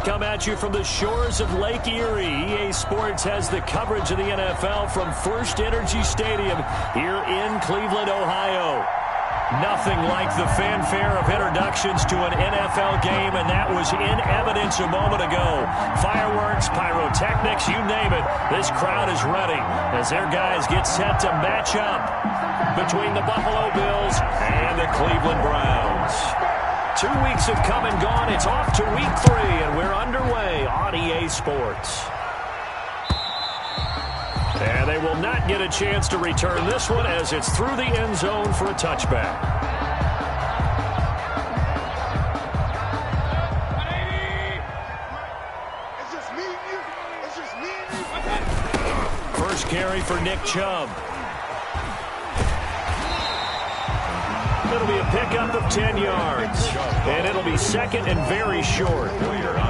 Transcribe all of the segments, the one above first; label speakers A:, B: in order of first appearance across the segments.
A: come at you from the shores of Lake Erie. EA Sports has the coverage of the NFL from First Energy Stadium here in Cleveland, Ohio. Nothing like the fanfare of introductions to an NFL game, and that was in evidence a moment ago. Fireworks, pyrotechnics, you name it. This crowd is ready as their guys get set to match up between the Buffalo Bills and the Cleveland Browns. 2 weeks have come and gone. It's off to week 3, and we're underway on EA Sports. And they will not get a chance to return this one as it's through the end zone for a touchback. First carry for Nick Chubb. It'll be a pickup of 10 yards. And it'll be second and very short.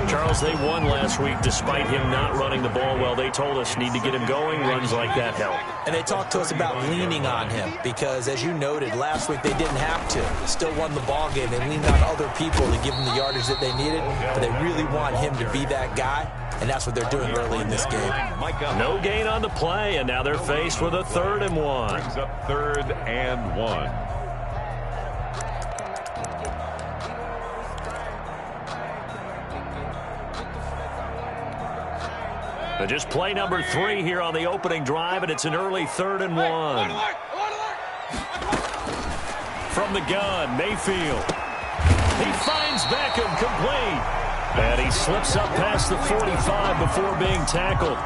A: Charles, they won last week despite him not running the ball well. They told us need to get him going. Runs like that help.
B: And they talked to us about leaning on him because, as you noted, last week they didn't have to. Still won the ball game. They leaned on other people to give them the yardage that they needed. But they really want him to be that guy. And that's what they're doing early in this game.
A: No gain on the play, and now they're faced with a 3rd and 1.
C: Brings up 3rd and 1.
A: Just play number 3 here on the opening drive, and it's an early 3rd and 1. From the gun, Mayfield. He finds Beckham complete. And he slips up past the 45 before being tackled.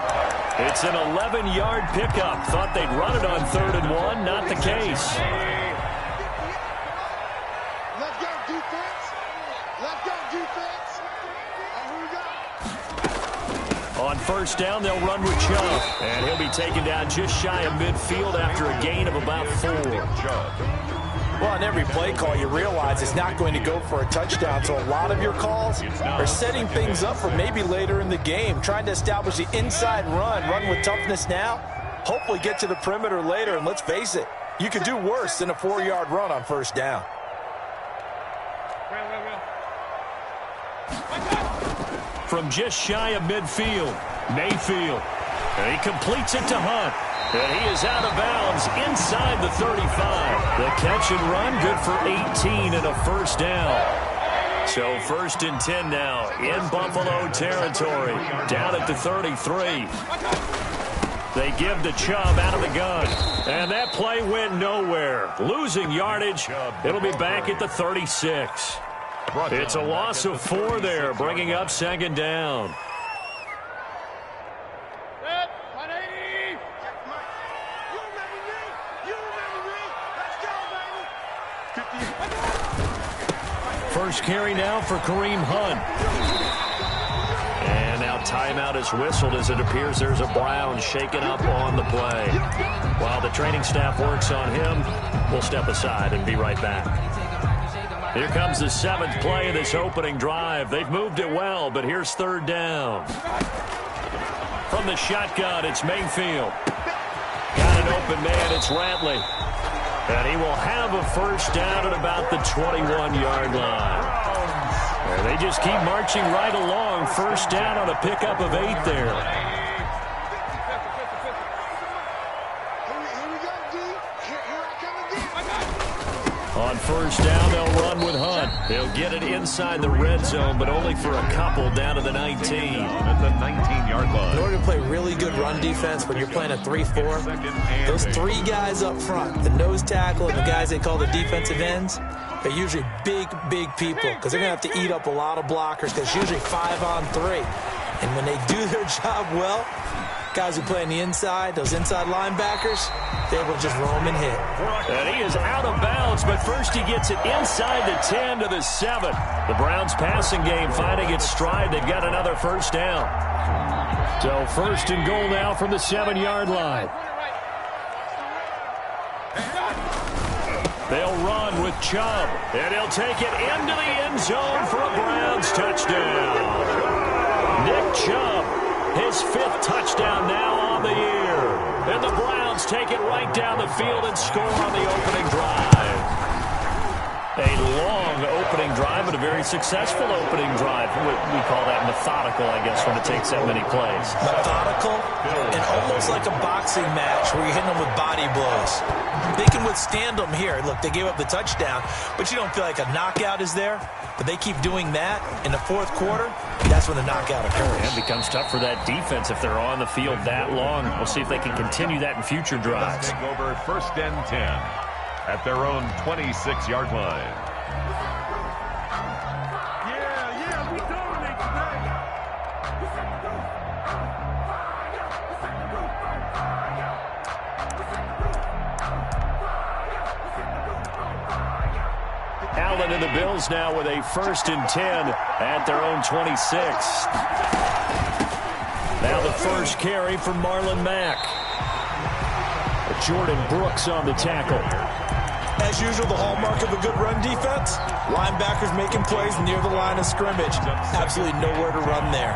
A: It's an 11-yard pickup. Thought they'd run it on 3rd and 1. Not the case.
D: Let's go, defense. Let's go, defense. Here we go.
A: On first down, they'll run with Chubb. And he'll be taken down just shy of midfield after a gain of about 4.
B: Well, on every play call, you realize it's not going to go for a touchdown. So a lot of your calls are setting things up for maybe later in the game, trying to establish the inside run with toughness now, hopefully get to the perimeter later. And let's face it, you could do worse than a 4-yard run on first down.
A: From just shy of midfield, Mayfield. And he completes it to Hunt. And he is out of bounds inside the 35. The catch and run good for 18 and a first down. So 1st and 10 now in Buffalo territory. Down at the 33. They give to Chubb out of the gun. And that play went nowhere. Losing yardage. It'll be back at the 36. It's a loss of 4 there, bringing up 2nd down. First carry now for Kareem Hunt. And now timeout is whistled as it appears there's a Brown shaken up on the play. While the training staff works on him, we'll step aside and be right back. Here comes the 7th play of this opening drive. They've moved it well, but here's 3rd down. From the shotgun, it's Mayfield. Got an open man, it's Ratley. And he will have a first down at about the 21-yard line. And they just keep marching right along. First down on a pickup of 8 there. On first down, they'll run with Hunt. They'll get it inside the red zone, but only for a couple down to the 19.
C: At the 19-yard line.
B: In order to play really good run defense when you're playing a 3-4, those 3 guys up front, the nose tackle and the guys they call the defensive ends, they're usually big people because they're going to have to eat up a lot of blockers because it's usually 5 on 3. And when they do their job well, guys who play on the inside, those inside linebackers, they will just roam and hit.
A: And he is out of bounds, but first he gets it inside the 10 to the 7. The Browns passing game finding its stride. They've got another first down. So 1st and goal now from the 7-yard line. They'll run with Chubb, and he'll take it into the end zone for a Browns touchdown. Nick Chubb, his 5th touchdown now on the year. And the Browns take it right down the field and score on the opening drive. A long opening drive, but a very successful opening drive. We call that methodical, I guess, when it takes that many plays.
B: Methodical and almost like a boxing match where you're hitting them with body blows. They can withstand them here. Look, they gave up the touchdown, but you don't feel like a knockout is there. But they keep doing that in the fourth quarter, that's when the knockout occurs.
A: It becomes tough for that defense if they're on the field that long. We'll see if they can continue that in future drives.
C: Take over 1st and 10 at their own 26-yard line.
D: Yeah, we dominate today.
A: Allen and the Bills now with a 1st and 10 at their own 26. Now the first carry from Marlon Mack. Jordan Brooks on the tackle.
B: As usual, the hallmark of a good run defense, linebackers making plays near the line of scrimmage. Absolutely nowhere to run there.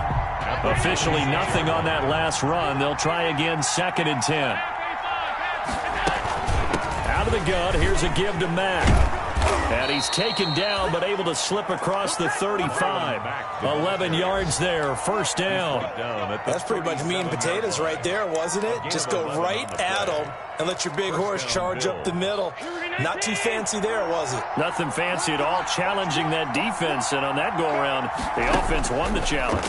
A: Officially nothing on that last run. They'll try again, 2nd and 10. Out of the gun, here's a give to Mack. And he's taken down, but able to slip across the 35. 11 yards there, 1st down.
B: That's pretty much meat and potatoes right there, wasn't it? Just go right at them and let your big horse charge up the middle. Not too fancy there, was it?
A: Nothing fancy at all, challenging that defense. And on that go-around, the offense won the challenge.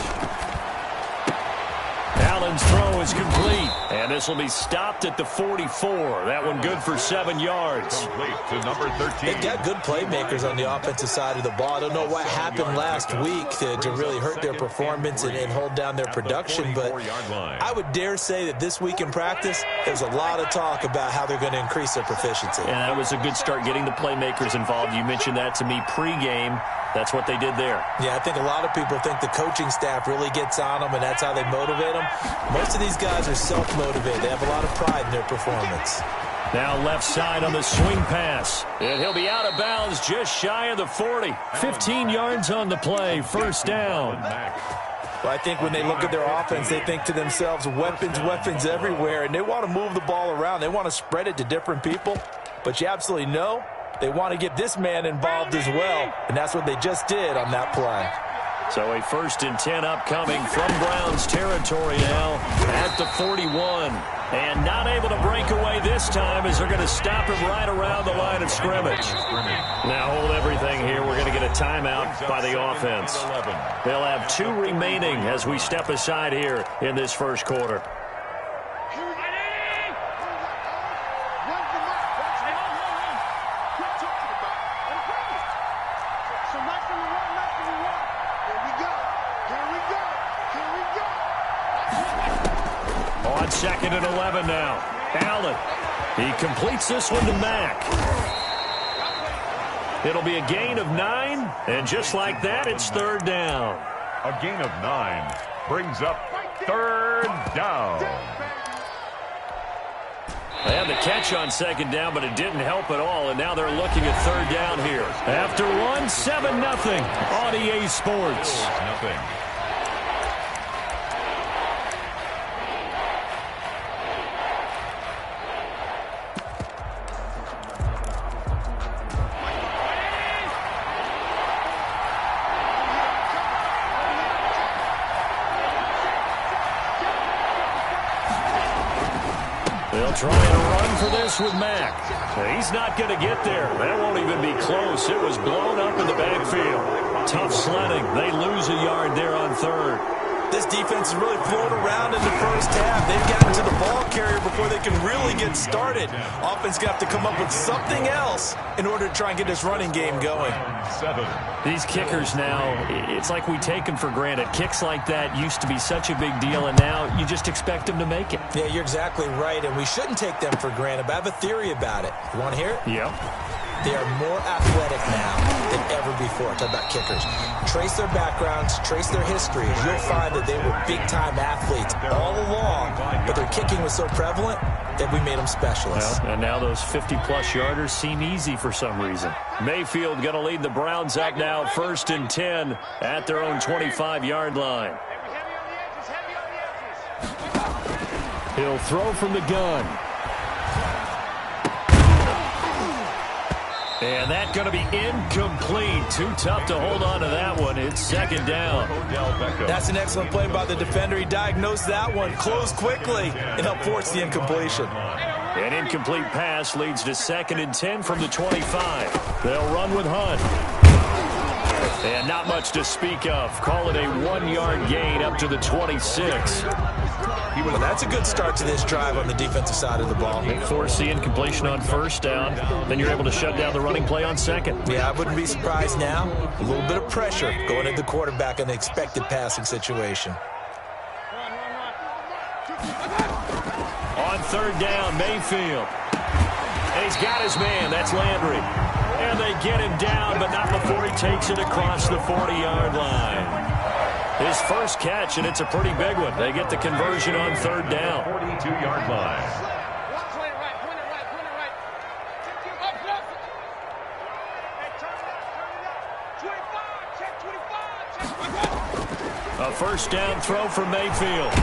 A: Allen's throw is complete, and this will be stopped at the 44. That one good for 7 yards.
C: Complete to number 13.
B: They've got good playmakers on the offensive side of the ball. I don't know what happened last week to really hurt their performance and hold down their production, but I would dare say that this week in practice, there's a lot of talk about how they're going to increase their proficiency.
A: And that was a good start getting the playmakers involved. You mentioned that to me pregame. That's what they did there.
B: Yeah, I think a lot of people think the coaching staff really gets on them, and that's how they motivate them. Most of these guys are self-motivated. They have a lot of pride in their performance.
A: Now left side on the swing pass. And he'll be out of bounds just shy of the 40. 15 yards on the play, 1st down.
B: Well, I think when they look at their offense, they think to themselves, weapons everywhere, and they want to move the ball around. They want to spread it to different people. But you absolutely know they want to get this man involved as well, and that's what they just did on that play.
A: So a 1st and 10 upcoming from Browns territory now at the 41. And not able to break away this time as they're going to stop him right around the line of scrimmage. Now hold everything here. We're going to get a timeout by the offense. They'll have 2 remaining as we step aside here in this first quarter. On 2nd and 11 now. Allen. He completes this one to Mack. It'll be a gain of 9, and just like that, it's 3rd down.
C: A gain of 9 brings up 3rd down.
A: They had the catch on 2nd down, but it didn't help at all, and now they're looking at 3rd down here. After 1, 7-0 on EA Sports.
C: Nothing.
A: They'll try and run for this with Mack. He's not going to get there. That won't even be close. It was blown up in the backfield. Tough sledding. They lose a yard there on 3rd.
B: This defense is really flown around in the first half. They've gotten to the ball carrier before they can really get started. Offense going to have to come up with something else in order to try and get this running game going.
C: 7.
A: These kickers now, it's like we take them for granted. Kicks like that used to be such a big deal, and now you just expect them to make it.
B: Yeah, you're exactly right, and we shouldn't take them for granted, but I have a theory about it. You want to hear it?
A: Yep.
B: They are more athletic now than ever before. Talk about kickers. Trace their backgrounds, trace their history. You'll find that they were big-time athletes all along, but their kicking was so prevalent that we made them specialists.
A: Well, and now those 50-plus yarders seem easy for some reason. Mayfield going to lead the Browns up now, 1st and 10 at their own 25-yard line. He'll throw from the gun. And that's going to be incomplete. Too tough to hold on to that one. It's second down.
B: That's an excellent play by the defender. He diagnosed that one, closed quickly, and helped force the incompletion.
A: An incomplete pass leads to 2nd and 10 from the 25. They'll run with Hunt. And not much to speak of. Call it a 1-yard gain up to the 26.
B: Well, that's a good start to this drive on the defensive side of the ball.
A: Force the incompletion on first down. Then you're able to shut down the running play on second.
B: Yeah, I wouldn't be surprised now. A little bit of pressure going at the quarterback in the expected passing situation.
A: On third down, Mayfield. And he's got his man. That's Landry. And they get him down, but not before he takes it across the 40-yard line. His first catch, and it's a pretty big one. They get the conversion on third down.
C: 42-yard line.
A: A first down throw for Mayfield.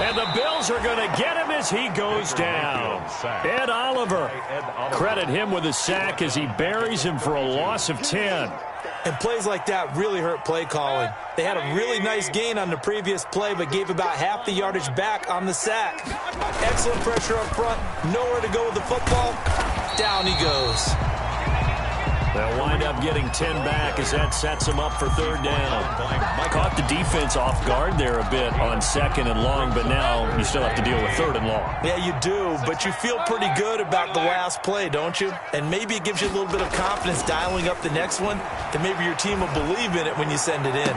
A: And the Bills are going to get him as he goes down. Ed Oliver. Credit him with a sack as he buries him for a loss of 10.
B: And plays like that really hurt play calling. They had a really nice gain on the previous play, but gave about half the yardage back on the sack. Excellent pressure up front. Nowhere to go with the football. Down he goes.
A: They'll wind up getting 10 back as that sets them up for third down. Caught the defense off guard there a bit on 2nd and long, but now you still have to deal with 3rd and long.
B: Yeah, you do, but you feel pretty good about the last play, don't you? And maybe it gives you a little bit of confidence dialing up the next one, that maybe your team will believe in it when you send it in.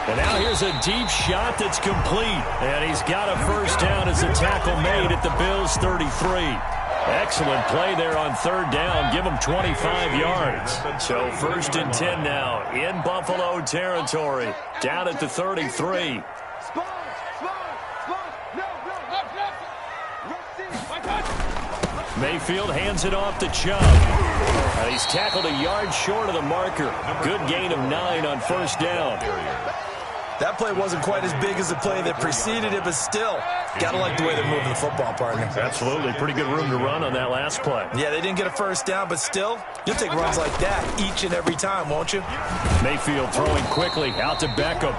A: And now here's a deep shot that's complete. And he's got a first down as the tackle made at the Bills' 33. Excellent play there on third down. Give them 25 yards. So 1st and 10 now in Buffalo territory. Down at the 33. Mayfield hands it off to Chubb. He's tackled a yard short of the marker. Good gain of 9 on first down.
B: That play wasn't quite as big as the play that preceded it, but still, gotta like the way they're moving the football, partner.
A: Absolutely. Pretty good room to run on that last play.
B: Yeah, they didn't get a first down, but still, you'll take runs like that each and every time, won't you?
A: Mayfield throwing quickly out to Beckham.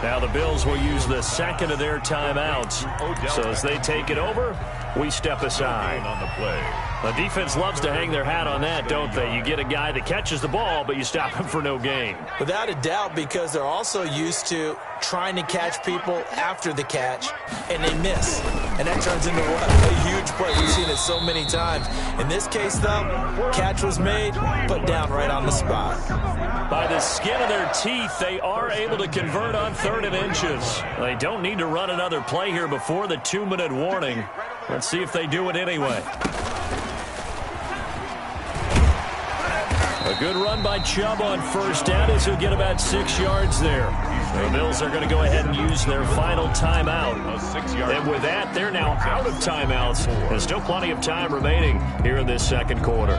A: Now the Bills will use the 2nd of their timeouts. So as they take it over, we step aside.
C: On the play.
A: The defense loves to hang their hat on that, don't they? You get a guy that catches the ball, but you stop him for no gain.
B: Without a doubt, because they're also used to trying to catch people after the catch, and they miss. And that turns into what? A huge play. We've seen it so many times. In this case, though, catch was made, put down right on the spot.
A: By the skin of their teeth, they are able to convert on 3rd and inches. They don't need to run another play here before the 2-minute warning. Let's see if they do it anyway. A good run by Chubb on first down as he'll get about 6 yards there. The Bills are going to go ahead and use their final timeout. And with that, they're now out of timeouts. There's still plenty of time remaining here in this second quarter.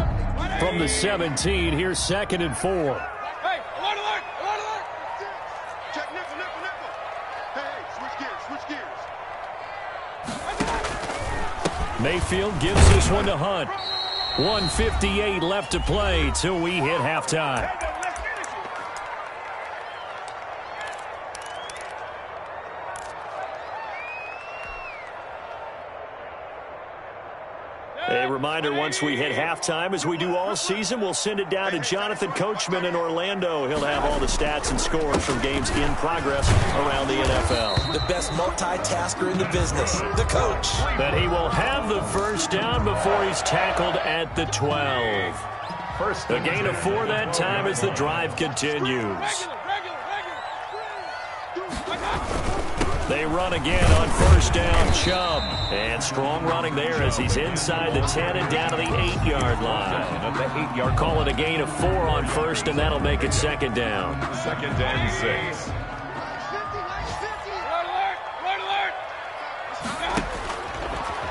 A: From the 17, here's 2nd and 4.
D: Hey, alert, alert, alert, alert. Check nickel, nickel, nickel. Hey, switch gears.
A: Mayfield gives this one to Hunt. 1:58 left to play till we hit halftime. A reminder, once we hit halftime, as we do all season, we'll send it down to Jonathan Coachman in Orlando. He'll have all the stats and scores from games in progress around the NFL.
B: The best multitasker in the business, the coach.
A: But he will have the first down before he's tackled at the 12. A gain of 4 that time as the drive continues. They run again on first down, Chubb. And strong running there as he's inside the 10 and down to the 8-yard line. Call it a gain of 4 on first, and that'll make it 2nd down.
C: 2nd and 6.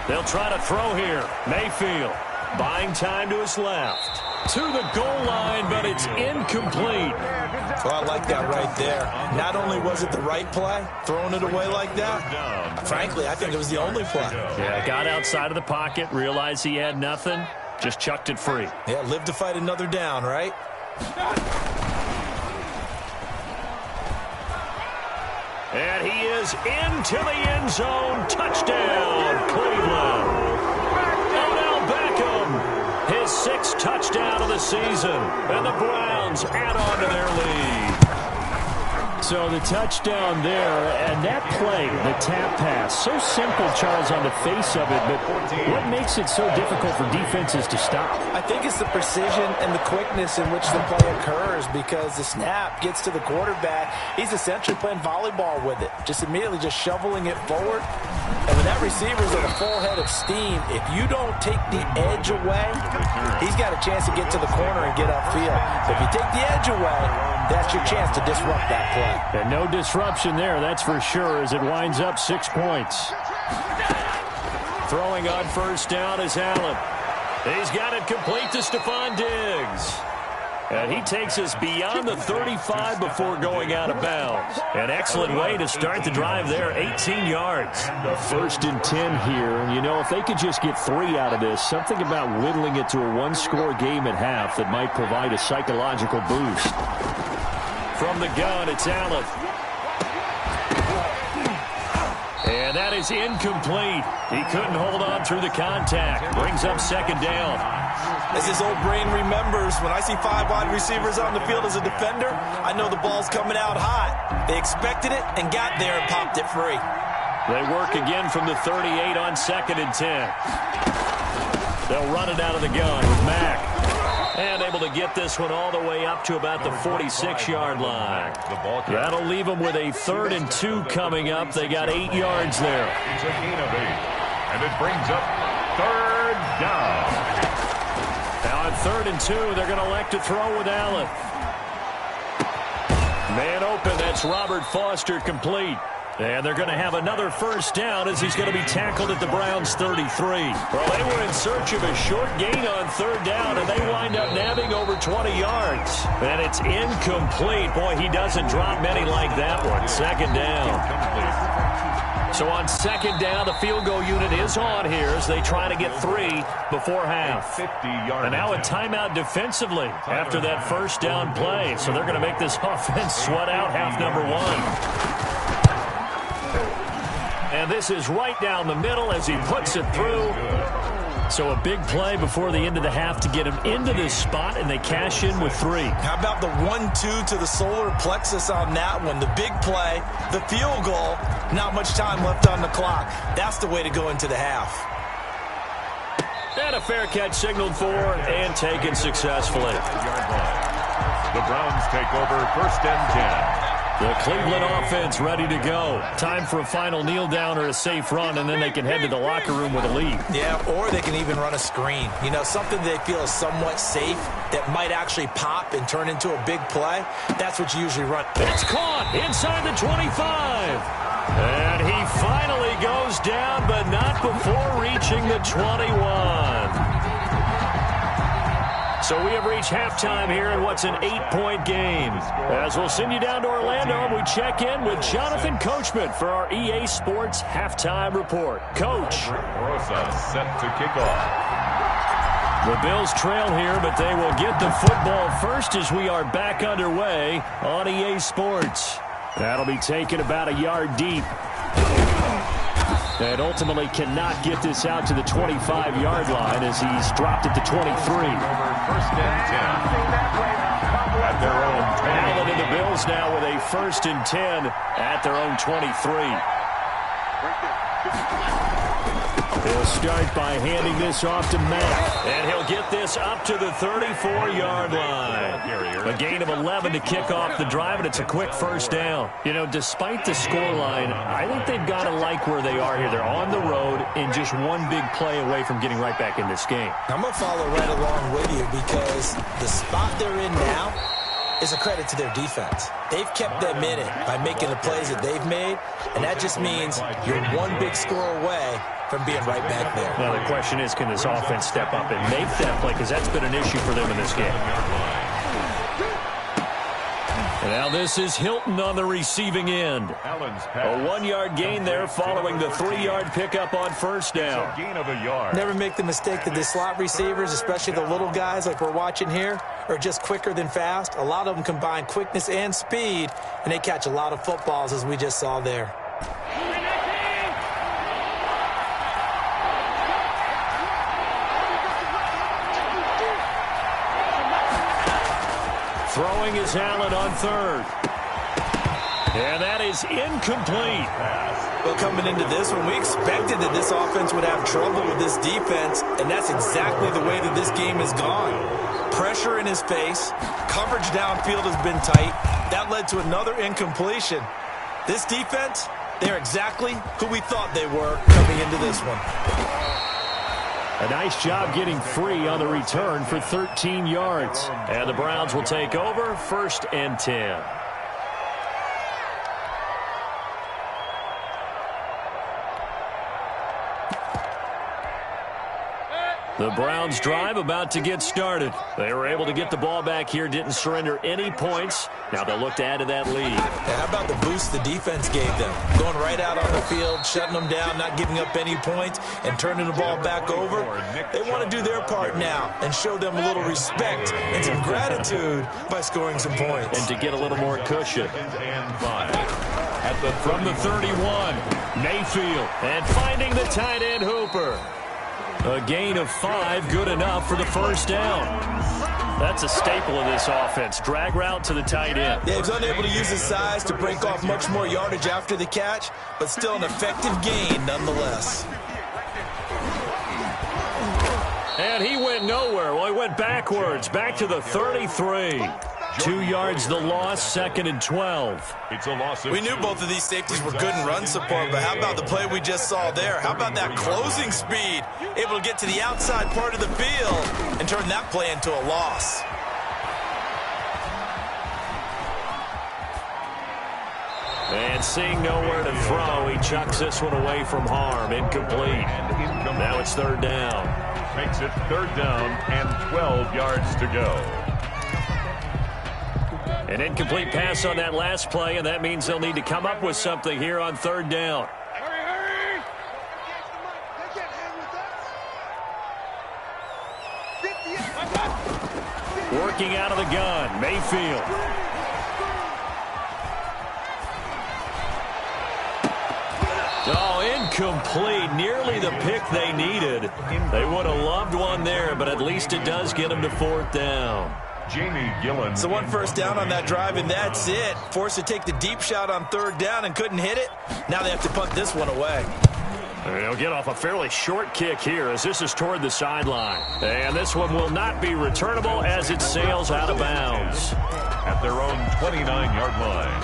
A: They'll try to throw here. Mayfield buying time to his left. To the goal line, but it's incomplete.
B: Well, I like that right there. Not only was it the right play, throwing it away like that, frankly, I think it was the only play.
A: Yeah, got outside of the pocket, realized he had nothing, Just chucked it free.
B: Yeah, live to fight another down, right?
A: And he is into the end zone. Touchdown, Cleveland. Odell Beckham, his 6th touchdown of the season. And the Browns add on to their lead. So the touchdown there, and that play, the tap pass, so simple, Charles, on the face of it, but what makes it so difficult for defenses to stop?
B: I think it's the precision and the quickness in which the play occurs, because the snap gets to the quarterback. He's essentially playing volleyball with it, just immediately just shoveling it forward. And when that receiver's at a full head of steam, if you don't take the edge away, he's got a chance to get to the corner and get upfield. If you take the edge away, that's your chance to disrupt that play.
A: And no disruption there, that's for sure, as it winds up 6 points. Throwing on first down is Allen. He's got it complete to Stephon Diggs. And he takes us beyond the 35 before going out of bounds. An excellent way to start the drive there, 18 yards.
E: A 1st and 10 here. You know, if they could just get 3 out of this, something about whittling it to a 1-score game at half that might provide a psychological boost.
A: From the gun, it's Allen. And that is incomplete. He couldn't hold on through the contact. Brings up 2nd down.
B: As his old brain remembers, when I see 5 wide receivers on the field as a defender, I know the ball's coming out hot. They expected it and got there and popped it free.
A: They work again from the 38 on 2nd and 10. They'll run it out of the gun with Mack. And able to get this one all the way up to about the 46-yard line. That'll leave them with a 3rd and 2 coming up. They got 8 yards there.
C: It's a gain of 8. And it brings up 3rd down.
A: Now on 3rd and 2, they're going to elect to throw with Allen. Man open, that's Robert Foster complete. And they're going to have another first down as he's going to be tackled at the Browns' 33. Well, they were in search of a short gain on 3rd down, and they wind up nabbing over 20 yards. And it's incomplete. Boy, he doesn't drop many like that one. 2nd down. So on 2nd down, the field goal unit is on here as they try to get 3 before half. And now a timeout defensively after that first down play. So they're going to make this offense sweat out half number 1. And this is right down the middle as he puts it through. So a big play before the end of the half to get him into this spot, and they cash in with 3.
B: How about the 1-2 to the solar plexus on that one? The big play, the field goal, not much time left on the clock. That's the way to go into the half.
A: And a fair catch signaled for and taken successfully.
C: The Browns take over 1st and 10.
A: The Cleveland offense ready to go. Time for a final kneel down or a safe run, and then they can head to the locker room with a lead.
B: Yeah, or they can even run a screen. You know, something they feel is somewhat safe that might actually pop and turn into a big play. That's what you usually run.
A: It's caught inside the 25. And he finally goes down, but not before reaching the 21. So we have reached halftime here in what's an 8-point game. As we'll send you down to Orlando, and we check in with Jonathan Coachman for our EA Sports Halftime Report. Coach.
C: Rosa set to kick off.
A: The Bills trail here, but they will get the football first as we are back underway on EA Sports. That'll be taken about a yard deep. And ultimately cannot get this out to the 25-yard line as he's dropped it to 23.
C: 1st and 10. At their own 20.
A: Allen and the Bills now with a 1st and 10 at their own 23. They'll start by handing this off to Mack. And he'll get this up to the 34-yard line. A gain of 11 to kick off the drive, and it's a quick first down. You know, despite the scoreline, I think they've got to like where they are here. They're on the road and just one big play away from getting right back in this game.
B: I'm going to follow right along with you because the spot they're in now is a credit to their defense. They've kept them in it by making the plays that they've made, and that just means you're one big score away from being right back there.
A: Now, the question is, can this offense step up and make that play? Because that's been an issue for them in this game. Now this is Hilton on the receiving end. A 1-yard gain there following the 3-yard pickup on first down.
C: Gain of a yard.
B: Never make the mistake that the slot receivers, especially the little guys like we're watching here, are just quicker than fast. A lot of them combine quickness and speed, and they catch a lot of footballs, as we just saw there.
A: Throwing is Allen on third. And that is incomplete.
B: Well, coming into this one, we expected that this offense would have trouble with this defense, and that's exactly the way that this game has gone. Pressure in his face. Coverage downfield has been tight. That led to another incompletion. This defense, they're exactly who we thought they were coming into this one.
A: A nice job getting free on the return for 13 yards. And the Browns will take over, 1st and 10. The Browns drive about to get started. They were able to get the ball back here, didn't surrender any points. Now they'll look to add to that lead.
B: And how about the boost the defense gave them? Going right out on the field, shutting them down, not giving up any points, and turning the ball back over. They want to do their part now and show them a little respect and some gratitude by scoring some points.
A: And to get a little more cushion. From the 31, Mayfield. And finding the tight end Hooper. A gain of 5, good enough for the first down. That's a staple of this offense. Drag route to the tight end.
B: Yeah, he was unable to use his size to break off much more yardage after the catch, but still an effective gain nonetheless.
A: And he went nowhere. Well, he went backwards, back to the 33. 2 yards the loss, 2nd and 12.
C: It's a loss.
B: We knew both of these safeties were good in run support, but how about the play we just saw there? How about that closing speed? Able to get to the outside part of the field and turn that play into a loss.
A: And seeing nowhere to throw, he chucks this one away from harm. Incomplete. Now it's 3rd down.
C: Makes it 3rd down and 12 yards to go.
A: An incomplete pass on that last play, and that means they'll need to come up with something here on 3rd down.
D: Hurry!
A: Working out of the gun, Mayfield. Oh, incomplete. Nearly the pick they needed. They would have loved one there, but at least it does get them to 4th down.
C: Jamie Gillen.
B: So 1 first down on that drive, and that's it. Forced to take the deep shot on 3rd down and couldn't hit it. Now they have to punt this one away.
A: They'll get off a fairly short kick here as this is toward the sideline. And this one will not be returnable as it sails out of bounds.
C: At their own 29-yard line.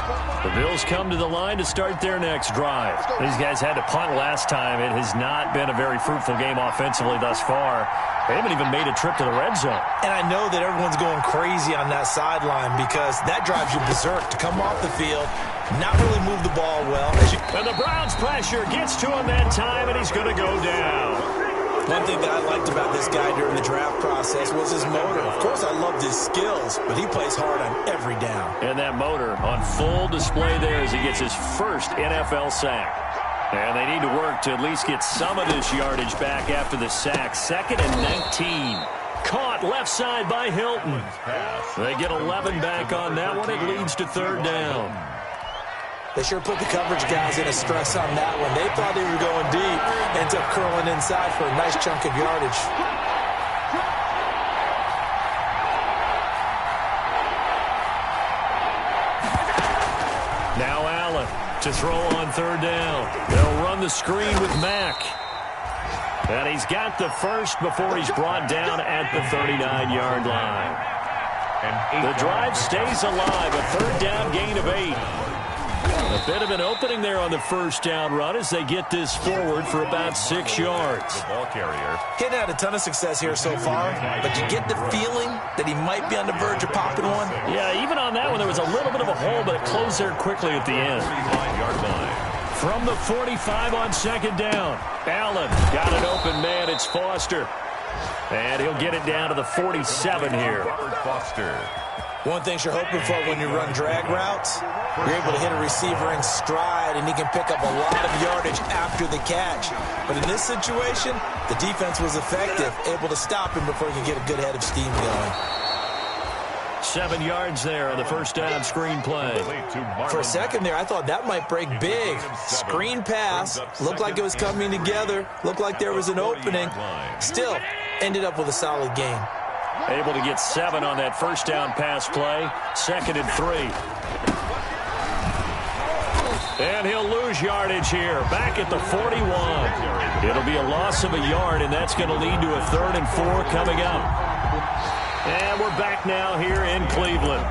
A: The Bills come to the line to start their next drive. These guys had to punt last time. It has not been a very fruitful game offensively thus far. They haven't even made a trip to the red zone.
B: And I know that everyone's going crazy on that sideline because that drives you berserk to come off the field, not really move the ball well.
A: And the Browns pressure gets to him that time, and he's going to go down.
B: One thing that I liked about this guy during the draft process was his motor. Of course, I loved his skills, but he plays hard on every down.
A: And that motor on full display there as he gets his first NFL sack. And they need to work to at least get some of this yardage back after the sack. 2nd and 19. Caught left side by Hilton. They get 11 back on that one. It leads to 3rd down.
B: They sure put the coverage guys in a stress on that one. They thought they were going deep, ends up curling inside for a nice chunk of yardage.
A: Now Allen to throw on 3rd down. They'll run the screen with Mack. And he's got the first before he's brought down at the 39-yard line. The drive stays alive. A 3rd down gain of 8. A bit of an opening there on the first down run as they get this forward for about 6 yards.
C: The ball carrier.
B: He'd had a ton of success here so far, but you get the feeling that he might be on the verge of popping one.
A: Yeah, even on that one, there was a little bit of a hole, but it closed there quickly at the end.
C: 35-yard line.
A: From the 45 on 2nd down, Allen got an open man. It's Foster. And he'll get it down to the 47 here.
C: Robert Foster.
B: One thing you're hoping for when you run drag routes, you're able to hit a receiver in stride, and he can pick up a lot of yardage after the catch. But in this situation, the defense was effective, able to stop him before he could get a good head of steam going.
A: 7 yards there on the first down screen play.
B: For a second there, I thought that might break big. Screen pass, looked like it was coming together, looked like there was an opening. Still, ended up with a solid gain.
A: Able to get 7 on that first down pass play. 2nd and 3. And he'll lose yardage here. Back at the 41. It'll be a loss of a yard, and that's going to lead to a 3rd and 4 coming up. And we're back now here in Cleveland.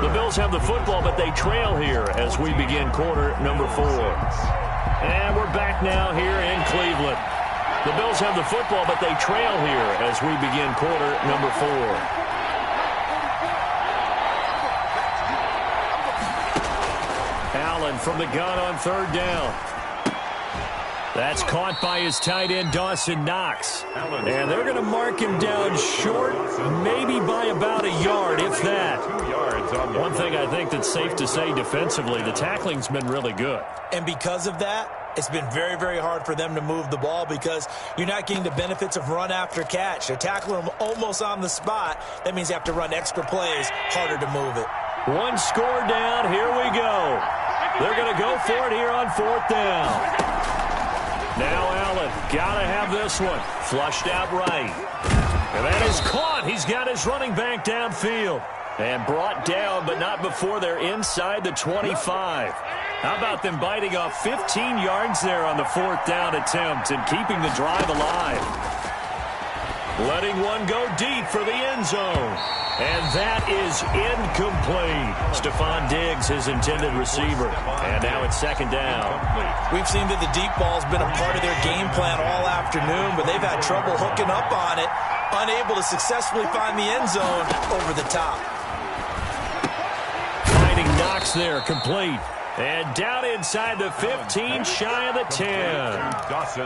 A: The Bills have the football, but they trail here as we begin quarter number 4. And we're back now here in Cleveland. The Bills have the football, but they trail here as we begin quarter number 4. Allen from the gun on 3rd down. That's caught by his tight end, Dawson Knox. And they're going to mark him down short, maybe by about a yard, if that. One thing I think that's safe to say defensively, the tackling's been really good.
B: And because of that, it's been very, very hard for them to move the ball because you're not getting the benefits of run after catch. They're tackling them almost on the spot. That means you have to run extra plays, harder to move it.
A: 1 score down. Here we go. They're going to go for it here on 4th down. Now Allen, got to have this one. Flushed out right. And that is caught. He's got his running back downfield. And brought down, but not before they're inside the 25. How about them biting off 15 yards there on the 4th down attempt and keeping the drive alive? Letting one go deep for the end zone. And that is incomplete. Stephon Diggs, his intended receiver. And now it's 2nd down.
B: We've seen that the deep ball's been a part of their game plan all afternoon, but they've had trouble hooking up on it, unable to successfully find the end zone over the top.
A: Finding Knox there, complete. And down inside the 15, shy of the 10.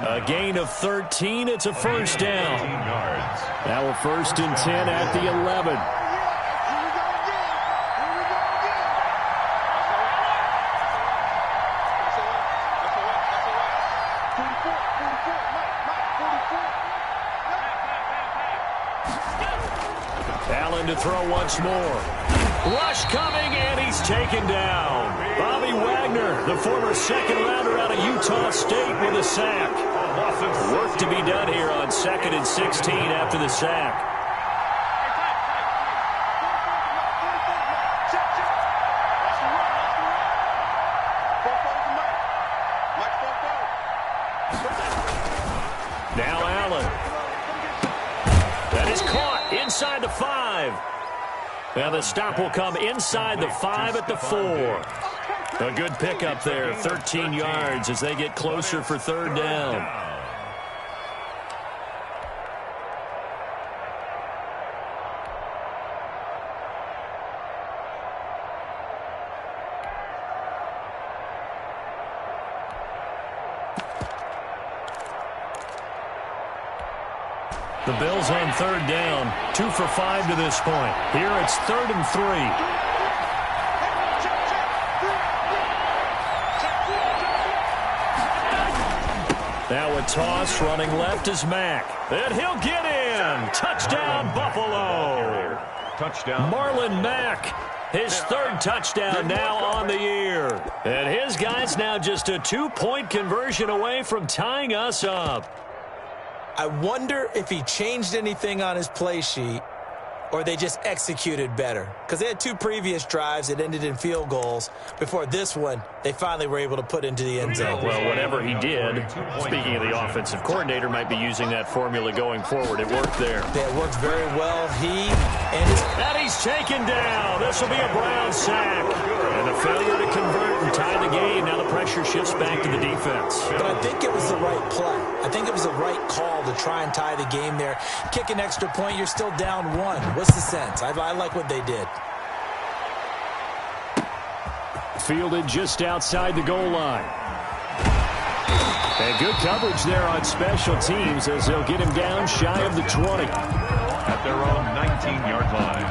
A: A gain of 13. It's a 1st down. Now a 1st and 10 at the 11. Allen to throw once more. Rush coming, and he's taken down. Bobby Wagner, the former 2nd rounder out of Utah State, with a sack. Work to be done here on 2nd and 16 after the sack. Now Allen. That is caught inside the 5. And the stop will come inside the 5 at the 4. A good pickup there, 13 yards as they get closer for 3rd down. The Bills on 3rd down, 2 for 5 to this point. Here it's 3rd and 3. Now a toss, running left is Mack. And he'll get in. Touchdown, Buffalo.
C: Touchdown.
A: Marlon Mack, his 3rd touchdown now on the year. And his guys now just a 2-point conversion away from tying us up.
B: I wonder if he changed anything on his play sheet or they just executed better. Because they had 2 previous drives that ended in field goals. Before this one, they finally were able to put into the end zone.
A: Well, whatever he did, speaking of the offensive coordinator, might be using that formula going forward. It worked there.
B: It worked very well.
A: And he's taken down. This will be a Brown sack. And a failure to convert and tie the game. Now the pressure shifts back to the defense.
B: But I think it was the right play. I think it was the right call to try and tie the game there. Kick an extra point, you're still down 1. What's the sense? I like what they did.
E: Fielded just outside the goal line. And good coverage there on special teams as they'll get him down shy of the 20.
C: At their own 19-yard line.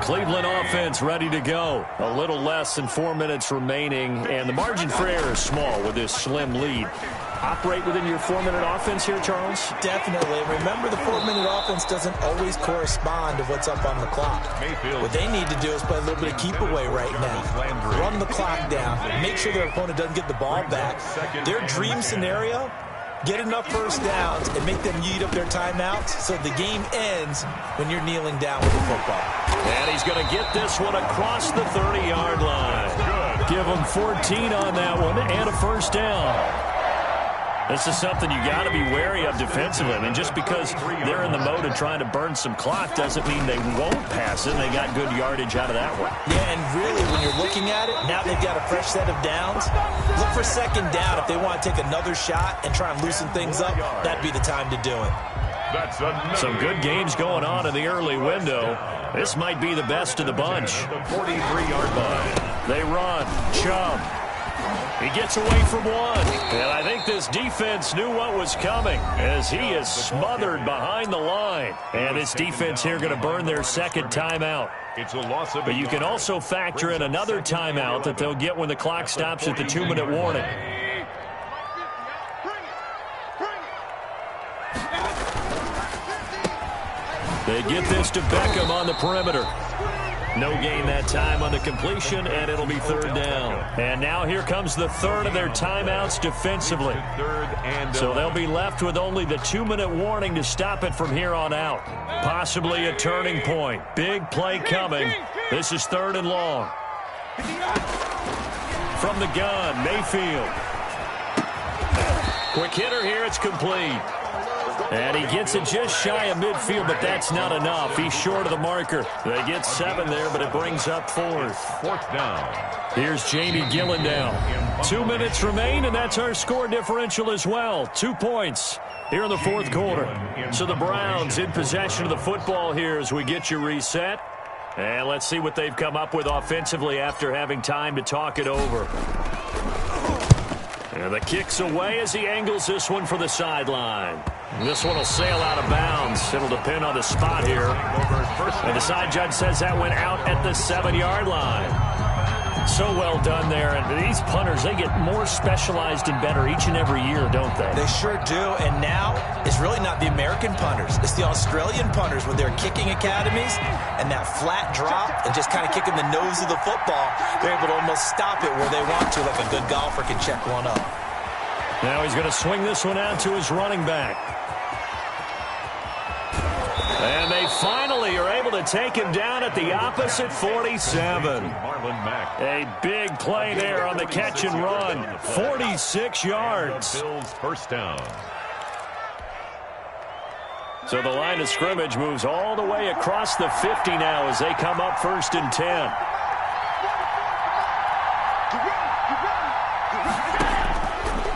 A: Cleveland offense ready to go. A little less than 4 minutes remaining, and the margin for error is small with this slim lead. Operate within your 4-minute offense here, Charles?
B: Definitely. Remember, the 4-minute offense doesn't always correspond to what's up on the clock. What they need to do is play a little bit of keep away right now. Run the clock down. Make sure their opponent doesn't get the ball back. Their dream scenario, get enough first downs and make them eat up their timeouts so the game ends when you're kneeling down with the football.
A: And he's going to get this one across the 30-yard line. Give him 14 on that one and a first down. This is something you got to be wary of defensively. I mean, just because they're in the mode of trying to burn some clock doesn't mean they won't pass it. They got good yardage out of that one.
B: Yeah, and really, when you're looking at it, now they've got a fresh set of downs. Look for second down if they want to take another shot and try and loosen things up. That'd be the time to do it.
A: Some good games going on in the early window. This might be the best of the bunch.
C: 43-yard line.
A: They run. Chubb. He gets away from one. And I think this defense knew what was coming as he is smothered behind the line. And this defense here going to burn their second timeout.
C: It's a loss of
A: But you can also factor in another timeout that they'll get when the clock stops at the 2-minute warning. They get this to Beckham on the perimeter. No gain that time on the completion, and it'll be third down. And now here comes the third of their timeouts defensively. So they'll be left with only the 2-minute warning to stop it from here on out. Possibly a turning point. Big play coming. This is third and long. From the gun, Mayfield. Quick hitter here, it's complete. And he gets it just shy of midfield, but that's not enough. He's short of the marker. They get 7 there, but it brings up fourth.
C: Fourth down.
A: Here's Jamie Gillen down. 2 minutes remain, and that's our score differential as well. 2 points here in the fourth quarter. So the Browns in possession of the football here as we get you reset. And let's see what they've come up with offensively after having time to talk it over. And the kick's away as he angles this one for the sideline. This one will sail out of bounds. It'll depend on the spot here. And the side judge says that went out at the 7-yard line. So well done there. And these punters, they get more specialized and better each and every year, don't they?
B: They sure do. And now it's really not the American punters. It's the Australian punters with their kicking academies and that flat drop and just kind of kicking the nose of the football. They're able to almost stop it where they want to, like a good golfer can check one up.
A: Now he's going to swing this one out to his running back. And they finally are able to take him down at the opposite 47. A big play there on the catch and run. 46 yards.
C: Bills first down.
A: So the line of scrimmage moves all the way across the 50 now as they come up first and 10.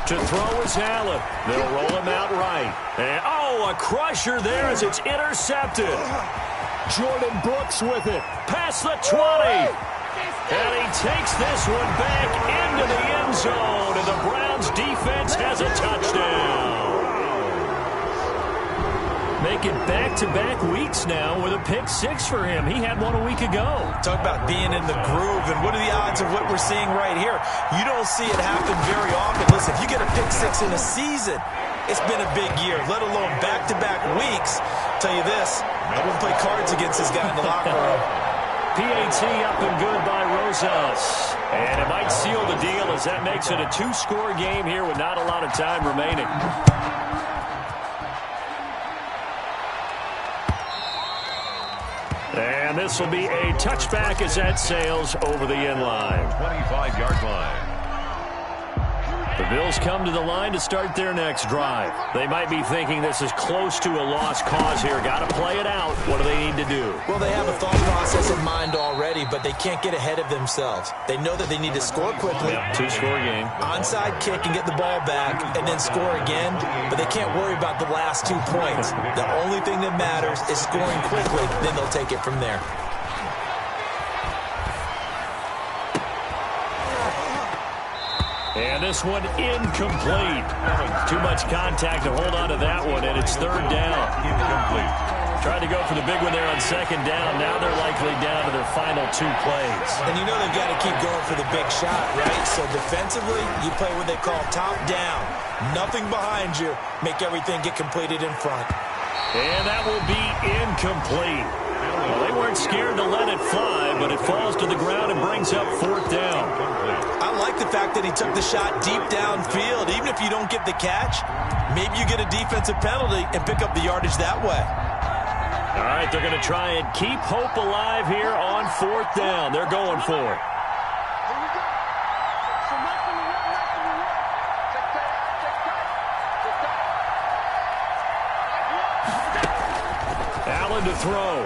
A: To throw is Allen. They'll roll him out right. And, oh, a crusher there as it's intercepted. Jordan Brooks with it. Past the 20. And he takes this one back into the end zone. And the Browns defense has a touchdown. Making back-to-back weeks now with a pick-6 for him. He had one a week ago.
B: Talk about being in the groove, and what are the odds of what we're seeing right here? You don't see it happen very often. Listen, if you get a pick-6 in a season, it's been a big year, let alone back-to-back weeks. I'll tell you this, I wouldn't play cards against this guy in the locker room.
A: PAT up and good by Rosas. And it might seal the deal as that makes it a 2-score game here with not a lot of time remaining. And this will be a touchback as that sails over the end line.
C: 25-yard line.
A: The Bills come to the line to start their next drive. They might be thinking this is close to a lost cause here. Got to play it out. What do they need to do?
B: Well, they have a thought process in mind already, but they can't get ahead of themselves. They know that they need to score quickly.
A: Yep, 2-score game.
B: Onside kick and get the ball back and then score again, but they can't worry about the last 2 points. The only thing that matters is scoring quickly, then they'll take it from there.
A: And this one incomplete. Too much contact to hold on to that one, and it's third down.
C: Incomplete.
A: Tried to go for for the big one there on second down. Now they're likely down to their final 2 plays.
B: And you know they've got to keep going for the big shot, right? So defensively, you play what they call top down. Nothing behind you. Make everything get completed in front.
A: And that will be incomplete. Well, they weren't scared to let it fly, but it falls to the ground and brings up 4th down.
B: I like the fact that he took the shot deep downfield. Even if you don't get the catch, maybe you get a defensive penalty and pick up the yardage that way.
A: All right, they're going to try and keep hope alive here on 4th down. They're going for it. Allen to throw.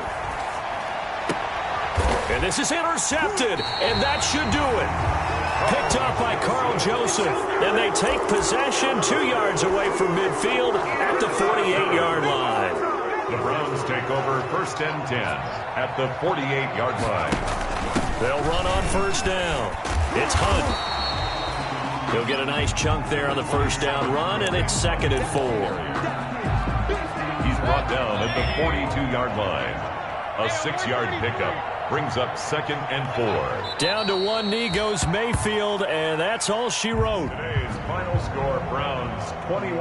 A: And this is intercepted, and that should do it. Picked up by Carl Joseph, and they take possession 2 yards away from midfield at the 48-yard line.
C: The Browns take over 1st and 10 at the 48-yard line.
A: They'll run on 1st down. It's Hunt. He'll get a nice chunk there on the 1st down run, and it's 2nd and 4.
C: He's brought down at the 42-yard line. A 6-yard pickup brings up 2nd and 4.
A: Down to one knee goes Mayfield, and that's all she wrote.
C: Today's final score, Browns 21.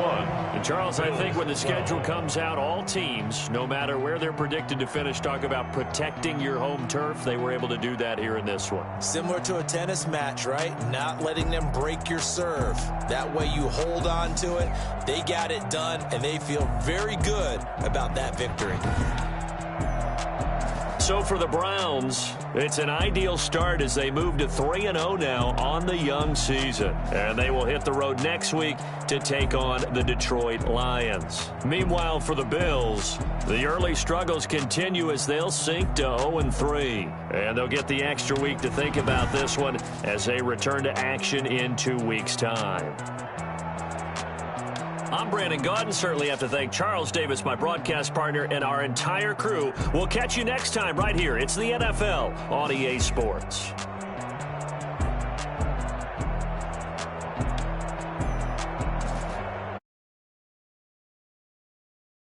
A: And Charles, I think when the schedule comes out, all teams, no matter where they're predicted to finish, talk about protecting your home turf. They were able to do that here in this one.
B: Similar to a tennis match, right? Not letting them break your serve. That way you hold on to it. They got it done, and they feel very good about that victory.
A: So for the Browns, it's an ideal start as they move to 3-0 now on the young season. And they will hit the road next week to take on the Detroit Lions. Meanwhile, for the Bills, the early struggles continue as they'll sink to 0-3. And they'll get the extra week to think about this one as they return to action in 2 weeks' time. I'm Brandon Gaudin. Certainly have to thank Charles Davis, my broadcast partner, and our entire crew. We'll catch you next time right here. It's the NFL on EA Sports.